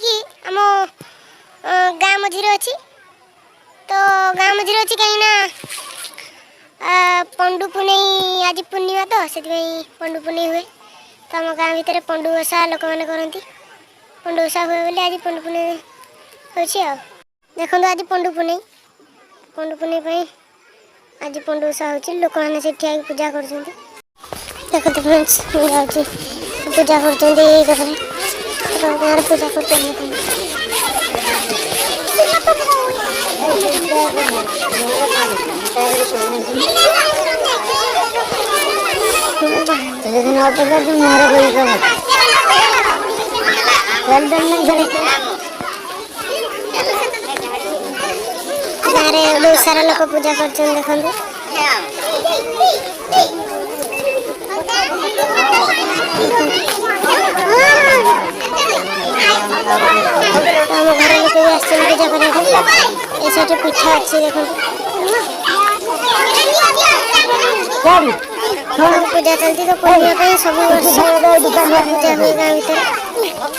कि आम गाँ मझे अच्छी तो गाँ मझे अच्छी कहीं पंडु पुनई आज पूर्णिमा तो से पंडु पुनई हुए तो आम गाँ भितर पंडु ओषा लोक मैंने करती पंडु ओषा हुए बोली आज पंडु पुनई होची आ देखो आज पंडु पुनई आज पंडु ओषा होची लोक मैंने से ठिया पूजा कर देखो फ्रेंड्स जाऊँगी पूजा कर पूजा कर गाँव बहुत सारा लोक पूजा कर देखो आम घर लोक भी आस पूजा करने पिठा अच्छी देखो पूजा चलती तो सब पूजा हुए गाँव भर।